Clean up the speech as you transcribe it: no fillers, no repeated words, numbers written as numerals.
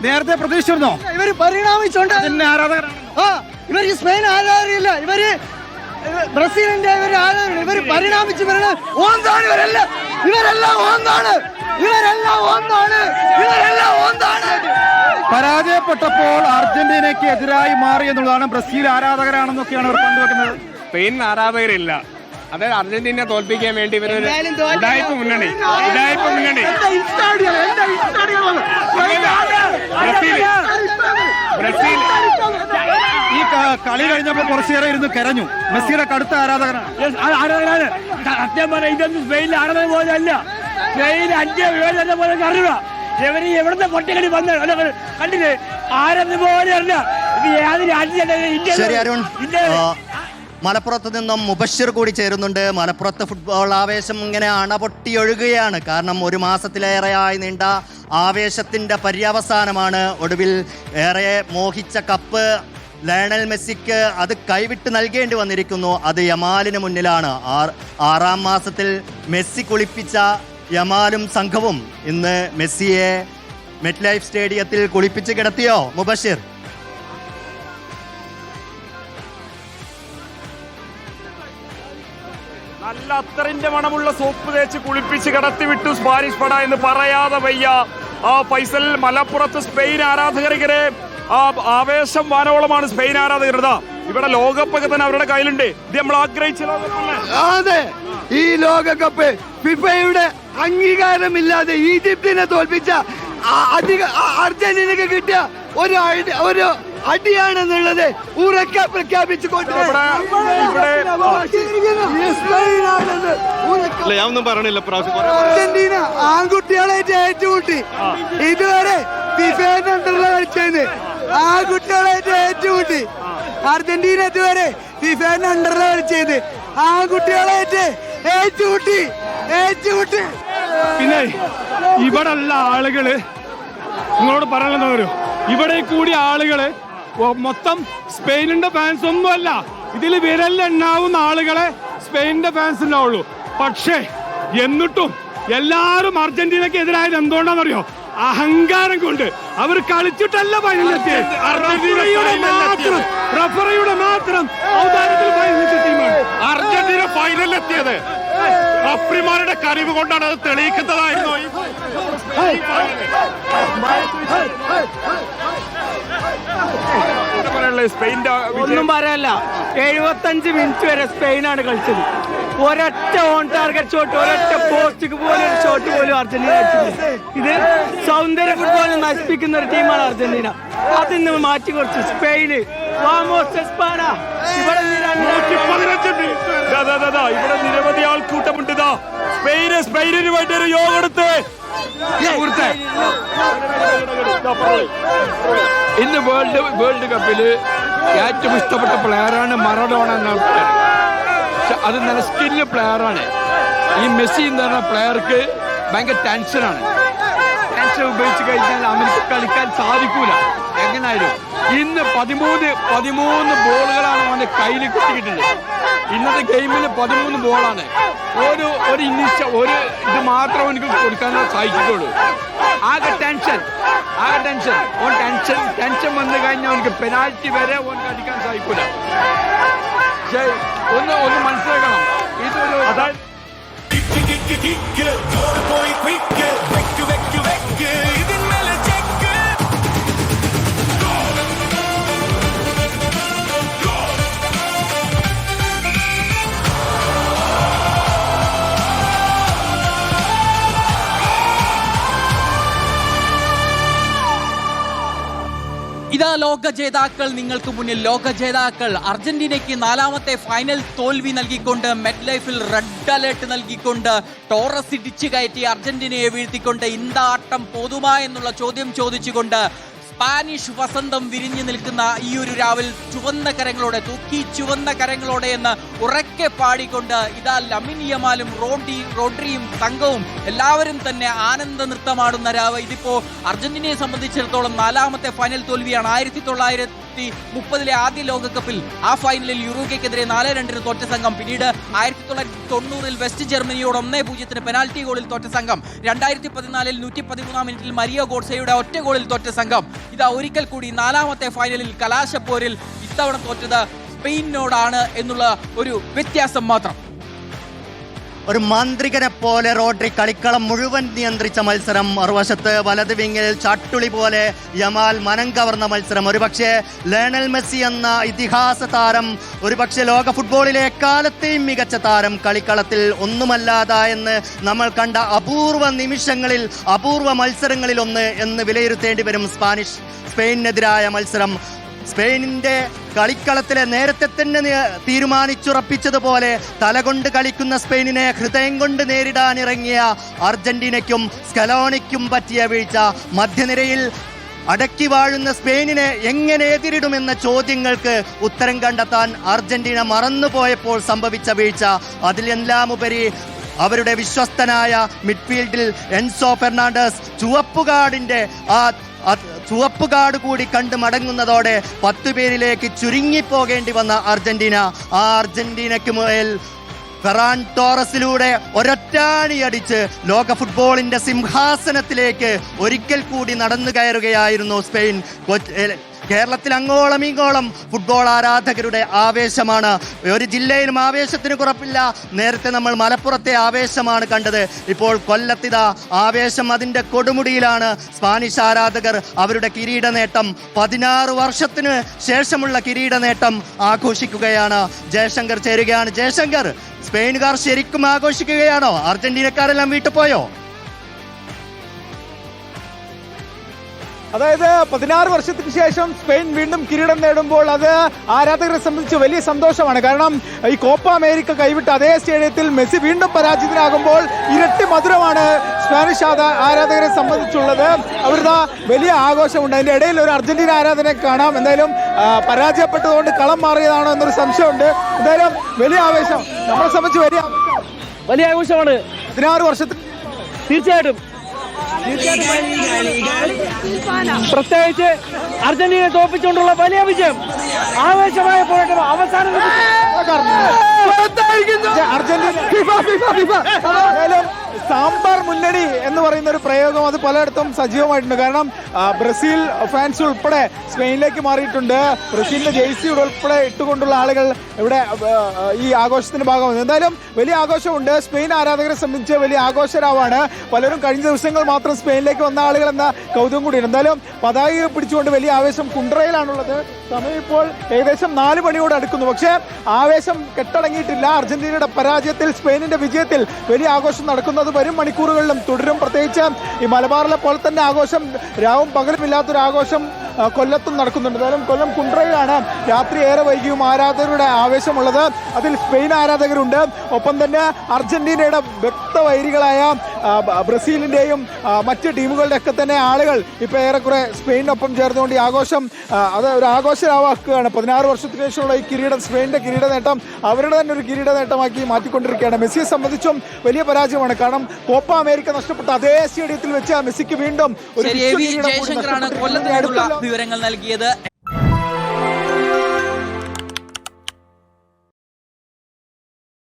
നേരത്തെ പ്രതീക്ഷിച്ചിരുന്നോ? ഇവര് പരിണാമിച്ചോണ്ട് ഇവർ സ്പെയിൻ ആരാധകരില്ല, ഇവര് ബ്രസീലിന്റെ ഇവര് ആരാധകർ, ഇവര് പരിണാമിച്ച് വരുന്നത് ഓന്താണ്. ഇവരെല്ലാം ഓന്താണ്. പരാജയപ്പെട്ടപ്പോൾ അർജന്റീനയ്ക്ക് എതിരായി മാറി എന്നുള്ളതാണ്. ബ്രസീൽ ആരാധകരാണെന്നൊക്കെയാണ് അവർ പങ്കുവെക്കുന്നത്. സ്പെയിൻ ആരാധകരില്ല, അതായത് അർജന്റീനയെ തോൽപ്പിക്കാൻ വേണ്ടി ഇവരൊരു ഉഡായിപ്പ് മുന്നണി. ബ്രസീൽ ഈ കളി കഴിഞ്ഞപ്പോൾ കുറച്ചേറെ ഇരുന്ന് കരഞ്ഞു. മെസ്സിയുടെ കടുത്ത ആരാധകനാണ്. സത്യം പറയാം, ഇതൊന്നും സ്പെയിനിൽ ആരാധന പോലെ അല്ല. സ്പെയിൻ 5 പോലെ അറിയുക. ഇവര് എവിടുത്തെ പൊട്ടിക്കടി വന്ന് കണ്ടില്ലേ? ആരാധന പോലെ അല്ല. ഇത് ഏത് രാജ്യം? മലപ്പുറത്ത് നിന്നും മുബഷിർ കൂടി ചേരുന്നുണ്ട്. മലപ്പുറത്ത് ഫുട്ബോൾ ആവേശം ഇങ്ങനെ അണപൊട്ടിയൊഴുകുകയാണ്. കാരണം ഒരു മാസത്തിലേറെയായി നീണ്ട ആവേശത്തിൻ്റെ പര്യവസാനമാണ്. ഒടുവിൽ ഏറെ മോഹിച്ച കപ്പ് ലയണൽ മെസ്സിക്ക് അത് കൈവിട്ട് നൽകേണ്ടി വന്നിരിക്കുന്നു. അത് യമാലിന് മുന്നിലാണ്. 6-ാം മാസത്തിൽ മെസ്സി കുളിപ്പിച്ച യമാലും സംഘവും ഇന്ന് മെസ്സിയെ മെറ്റ് ലൈഫ് സ്റ്റേഡിയത്തിൽ കുളിപ്പിച്ച് കിടത്തിയോ മുബഷിർ? നല്ല അത്തറിന്റെ മണമുള്ള സോപ്പ് തേച്ച് കുളിപ്പിച്ച് കടത്തി വിട്ടു സ്പാനിഷ് പട എന്ന് പറയാതെ വയ്യ. ഫൈസൽ, മലപ്പുറത്ത് സ്പെയിൻ ആരാധകരെ ആവേശം വാനോളമാണ്. സ്പെയിൻ ആരാധകരുതാ ഇവിടെ ലോകകപ്പൊക്കെ തന്നെ അവരുടെ കയ്യിലുണ്ട്. ഇത് നമ്മൾ ആഗ്രഹിച്ച ലോകകപ്പല്ലേ? അതെ, ഈ ലോകകപ്പ് ഫിഫയുടെ അംഗീകാരമില്ലാതെ ഈജിപ്തിനെ തോൽപ്പിച്ച അർജന്റീനക്ക് കിട്ടിയ ഒരു അടിയാണെന്നുള്ളത് ഉറക്കെ പ്രഖ്യാപിച്ചുകൊണ്ട് അർജന്റീന ആൺകുട്ടികളായിട്ട് ഏറ്റുമുട്ടി. ഇതുവരെ ഫിഫയുടെ അണ്ടറിൽ കളിച്ചത് ആൺകുട്ടികളായിട്ട് ഏറ്റുമുട്ടി. അർജന്റീന ഇതുവരെ ഫിഫയുടെ അണ്ടറിൽ കളിച്ചത് ആൺകുട്ടികളായിട്ട് ഏറ്റുമുട്ടി. പിന്നെ ഇവിടെ ഉള്ള ആളുകള് നിങ്ങളോട് പറയാനുള്ളവരോ, ഇവിടെ കൂടിയ ആളുകള് മൊത്തം സ്പെയിനിന്റെ ഫാൻസ് ഒന്നുമല്ല. ഇതിൽ വിരലിലെണ്ണാവുന്ന ആളുകളെ സ്പെയിനിന്റെ ഫാൻസ് ഉണ്ടാവുള്ളൂ. പക്ഷേ എന്നിട്ടും എല്ലാരും അർജന്റീനക്ക് എതിരായത് എന്തുകൊണ്ടാണെന്നറിയോ? അഹങ്കാരം കൊണ്ട്. അവർ കളിച്ചിട്ടല്ല ഫൈനലിലെത്തിയത്. റഫറിയുടെ മാത്രം ഔദാര്യത്തിൽ ഫൈനലിലെത്തിയ ടീമാണ് അർജന്റീന ഫൈനലിലെത്തിയത്. റഫറിമാരുടെ കഴിവ് കൊണ്ടാണ് അത് തെളിയിക്കുന്നതായിരുന്നു. ഒന്നും പറയാല്ല. 75 മിനിറ്റ് വരെ സ്പെയിനാണ് കളിച്ചത്. ഒരൊറ്റ ഓൺ ടാർഗറ്റ് ഷോട്ട്, ഒരൊറ്റ പോസ്റ്റിക്ക് പോലും ഒരു ഷോട്ട് പോലും അർജന്റീന അടിച്ചിട്ടില്ല. ഇത് സൗന്ദര്യ ഫുട്ബോളിനെ നശിപ്പിക്കുന്ന ഒരു ടീമാണ് അർജന്റീന. അതിന്ന് മാറ്റി കുറച്ച് സ്പെയിന് ഇവിടെ നിരവധി ആൾക്കൂട്ടമുണ്ട്. സ്പെയിനിന് വേണ്ടി ഒരു യോഗം എടുത്ത് ഇന്ന് വേൾഡ് കപ്പില് ഏറ്റവും ഇഷ്ടപ്പെട്ട പ്ലെയറാണ് മറഡോണ എന്ന പ്ലെയർ. അത് നല്ല സ്കില്ല് പ്ലെയറാണ്. ഈ മെസ്സി എന്ന് പറഞ്ഞ പ്ലെയർക്ക് ഭയങ്കര ടെൻഷനാണ്. ടെൻഷൻ ഉപയോഗിച്ച് കഴിഞ്ഞാൽ അവർക്ക് കളിക്കാൻ സാധിക്കൂല. എങ്ങനായാലും ഇന്ന് 13 ബോളുകളാണ് അവന്റെ കയ്യിൽ കിട്ടിയിട്ടുണ്ട്. ഇന്നത്തെ ഗെയിമിൽ 13 ബോളാണ്. ഒരു ഇന്നിങ്സ് ഒരു ഇത് മാത്രം എനിക്ക് കൊടുക്കാൻ സാധിച്ചിട്ടുള്ളൂ. ആകെ ടെൻഷൻ വന്നു കഴിഞ്ഞാൽ അവർക്ക് പെനാൽറ്റി വരെ ഓർക്ക് അടിക്കാൻ സാധിക്കൂല. പക്ഷേ ഒന്ന് മനസ്സിലാക്കണം, ഇതൊരു ഇതാ ലോക ജേതാക്കൾ നിങ്ങൾക്ക് മുന്നിൽ. ലോക ജേതാക്കൾ അർജന്റീനയ്ക്ക് 4ാമത്തെ ഫൈനൽ തോൽവി നൽകിക്കൊണ്ട് മെറ്റ് ലൈഫിൽ റെഡ് അലേർട്ട് നൽകിക്കൊണ്ട് ടോറസ് ഇടിച്ചു കയറ്റി അർജന്റീനയെ വീഴ്ത്തിക്കൊണ്ട് ഇന്ത ആട്ടം പോതുമാ എന്നുള്ള ചോദ്യം ചോദിച്ചുകൊണ്ട് സ്പാനിഷ് വസന്തം വിരിഞ്ഞു നിൽക്കുന്ന ഈ ഒരു രാവിൽ ചുവന്ന കരങ്ങളോടെ ചുവന്ന കരങ്ങളോടെ എന്ന് ഉറക്കെ പാടിക്കൊണ്ട് ഇതാ ലമിൻ യമാലും റോഡ്രിയും തങ്കവും എല്ലാവരും തന്നെ ആനന്ദ നൃത്തമാടുന്ന രാവ്. ഇതിപ്പോ അർജന്റീനയെ സംബന്ധിച്ചിടത്തോളം 4ാമത്തെ ഫൈനൽ തോൽവിയാണ്. 1930 ആദ്യ ലോകകപ്പിൽ ആ ഫൈനലിൽ യുറൂഗയ്ക്കെതിരെ 4-2 തോറ്റ സംഘം. പിന്നീട് 1990 വെസ്റ്റ് ജർമ്മനിയോട് 1-0 പെനാൽറ്റി ഗോളിൽ തോറ്റ സംഘം. 2014 113 മിനിറ്റിൽ മരിയോ ഗോഡ്സെയുടെ ഒറ്റ ഗോളിൽ തോറ്റ സംഘം. ഇതാ ഒരിക്കൽ കൂടി 4ാമത്തെ ഫൈനലിൽ കലാശപ്പോരിൽ ഇത്തവണ തോറ്റത് സ്പെയിനിനോടാണ് എന്നുള്ള ഒരു വ്യത്യാസം മാത്രം. ഒരു മാന്ത്രികനെ പോലെ റോഡ്രി കളിക്കളം മുഴുവൻ നിയന്ത്രിച്ച മത്സരം. മറുവശത്ത് വലത് വിങ്ങിൽ ചട്ടുളി പോലെ യമാൽ മനം കവർന്ന മത്സരം. ഒരുപക്ഷെ ലയണൽ മെസ്സി എന്ന ഇതിഹാസ താരം, ഒരുപക്ഷെ ലോക ഫുട്ബോളിലെ എക്കാലത്തെയും മികച്ച താരം കളിക്കളത്തിൽ ഒന്നുമല്ലാതായെന്ന് നമ്മൾ കണ്ട അപൂർവ നിമിഷങ്ങളിൽ, അപൂർവ മത്സരങ്ങളിൽ ഒന്ന് എന്ന് വിലയിരുത്തേണ്ടി വരും സ്പെയിനെതിരായ മത്സരം. സ്പെയിനിന്റെ കളിക്കളത്തിലെ നേരത്തെ തന്നെ തീരുമാനിച്ചുറപ്പിച്ചതുപോലെ തലകൊണ്ട് കളിക്കുന്ന സ്പെയിനിനെ ഹൃദയം കൊണ്ട് നേരിടാനിറങ്ങിയ അർജന്റീനയ്ക്കും സ്കലോണിക്കും പറ്റിയ വീഴ്ച. മധ്യനിരയിൽ അടക്കി വാഴുന്ന സ്പെയിനിനെ എങ്ങനെ എതിരിടുമെന്ന ചോദ്യങ്ങൾക്ക് ഉത്തരം കണ്ടെത്താൻ അർജന്റീന മറന്നുപോയപ്പോൾ സംഭവിച്ച വീഴ്ച. അതിലെല്ലാം ഉപരി അവരുടെ വിശ്വസ്തനായ മിഡ്ഫീൽഡിൽ എൻസോ ഫെർണാണ്ടസ് ചുവപ്പ് കാർഡ് കൂടി കണ്ട് മടങ്ങുന്നതോടെ 10 പേരിലേക്ക് ചുരുങ്ങിപ്പോകേണ്ടി വന്ന അർജന്റീന, ആ അർജന്റീനയ്ക്ക് മേൽ ഫെറാൻ ടോറസിലൂടെ ഒരൊറ്റാണിയടിച്ച് ലോക ഫുട്ബോളിന്റെ സിംഹാസനത്തിലേക്ക് ഒരിക്കൽ കൂടി നടന്നു കയറുകയായിരുന്നു സ്പെയിൻ. കേരളത്തിൽ അങ്ങോളം ഇങ്ങോളം ഫുട്ബോൾ ആരാധകരുടെ ആവേശമാണ്. ഒരു ജില്ലയിലും ആവേശത്തിന് കുറപ്പില്ല. നേരത്തെ നമ്മൾ മലപ്പുറത്തെ ആവേശമാണ് കണ്ടത്. ഇപ്പോൾ കൊല്ലത്തിത ആവേശം അതിൻ്റെ കൊടുമുടിയിലാണ്. സ്പാനിഷ് ആരാധകർ അവരുടെ കിരീട നേട്ടം, 16 വർഷത്തിന് ശേഷമുള്ള കിരീട നേട്ടം ആഘോഷിക്കുകയാണ്. ജയശങ്കർ ചേരുകയാണ്. ജയശങ്കർ, സ്പെയിനുകാർ ശരിക്കും ആഘോഷിക്കുകയാണോ? അർജന്റീനക്കാരെല്ലാം വീട്ടിൽ പോയോ? അതായത് 16 വർഷത്തിന് ശേഷം സ്പെയിൻ വീണ്ടും കിരീടം നേടുമ്പോൾ അത് ആരാധകരെ സംബന്ധിച്ച് വലിയ സന്തോഷമാണ്. കാരണം ഈ കോപ്പ അമേരിക്ക കൈവിട്ട അതേ സ്റ്റേഡിയത്തിൽ മെസ്സി വീണ്ടും പരാജിതനാകുമ്പോൾ ഇരട്ടി മധുരമാണ് സ്പാനിഷ് ആരാധകരെ സംബന്ധിച്ചുള്ളത്. അവിടുത്തെ വലിയ ആഘോഷമുണ്ട്. അതിന്റെ ഇടയിൽ ഒരു അർജന്റീന ആരാധനെ കാണാം. എന്തായാലും പരാജയപ്പെട്ടതുകൊണ്ട് കളം മാറിയതാണോ എന്നൊരു സംശയമുണ്ട്. എന്തായാലും വലിയ ആവേശം നമ്മളെ സംബന്ധിച്ച് വലിയ ആഘോഷമാണ്. 16 വർഷത്തിൽ തീർച്ചയായിട്ടും പ്രത്യേകിച്ച് അർജന്റീന തോപ്പിച്ചുകൊണ്ടുള്ള വലിയ വിജയം, ആവേശമായ പോരാട്ടം അവസാനം അർജന്റീന സാമ്പാർ മുന്നണി എന്ന് പറയുന്ന ഒരു പ്രയോഗം അത് പലയിടത്തും സജീവമായിട്ടുണ്ട്. കാരണം ബ്രസീൽ ഫാൻസ് ഉൾപ്പെടെ സ്പെയിനിലേക്ക് മാറിയിട്ടുണ്ട്. ബ്രസീലിന്റെ ജേഴ്സി ഉൾപ്പെടെ ഇട്ടുകൊണ്ടുള്ള ആളുകൾ ഇവിടെ ഈ ആഘോഷത്തിന്റെ ഭാഗമാണ്. എന്തായാലും വലിയ ആഘോഷമുണ്ട്. സ്പെയിൻ ആരാധകരെ സംബന്ധിച്ച് വലിയ ആഘോഷരാവാണ്. പലരും കഴിഞ്ഞ ദിവസങ്ങൾ മാത്രം സ്പെയിനിലേക്ക് വന്ന ആളുകൾ എന്ന കൗതുകം കൂടിയാണ്. എന്തായാലും പതാക പിടിച്ചുകൊണ്ട് വലിയ ആവേശം കുണ്ട്രയിലാണുള്ളത്. സമയം ഇപ്പോൾ ഏകദേശം 4 മണിയോട് അടുക്കുന്നു. പക്ഷേ ആവേശം കെട്ടടങ്ങിയിട്ടില്ല. അർജന്റീനയുടെ പരാജയത്തിൽ സ്പെയിനിന്റെ വിജയത്തിൽ വലിയ ആഘോഷം നടക്കുന്നത് വരും മണിക്കൂറുകളിലും തുടരും. പ്രത്യേകിച്ച് ഈ മലബാറിലെ പോലെ തന്നെ ആഘോഷം രാവും പകലും ഇല്ലാത്തൊരു ആഘോഷം കൊല്ലത്തും നടക്കുന്നുണ്ട്. എന്തായാലും കൊല്ലം കുണ്ട്രയിലാണ് രാത്രി ഏറെ വൈകിയും ആരാധകരുടെ ആവേശമുള്ളത്. അതിൽ സ്പെയിൻ ആരാധകരുണ്ട്. ഒപ്പം തന്നെ അർജന്റീനയുടെ വ്യക്തവൈരികളായ ബ്രസീലിന്റെയും മറ്റ് ടീമുകളുടെ ഒക്കെ തന്നെ ആളുകൾ ഇപ്പൊ ഏറെക്കുറെ സ്പെയിനൊപ്പം ചേർന്നുകൊണ്ട് ഈ ആഘോഷം അത് ഒരു ആഘോഷരാവാക്കുകയാണ്. 16 വർഷത്തിന് ശേഷമുള്ള ഈ കിരീടം, സ്പെയിനിന്റെ കിരീട നേട്ടം അവരുടെ തന്നെ ഒരു കിരീട നേട്ടമാക്കി മാറ്റിക്കൊണ്ടിരിക്കുകയാണ്. മെസ്സിയെ സംബന്ധിച്ചും വലിയ പരാജയമാണ്. കാരണം കോപ്പ അമേരിക്ക നഷ്ടപ്പെട്ട അതേ സ്റ്റേഡിയത്തിൽ വെച്ച് മെസ്സിക്ക് വീണ്ടും ഒരു ജയശങ്കറാണ് കൊല്ലത്തിനുള്ള വിവരങ്ങൾ നൽകിയത്.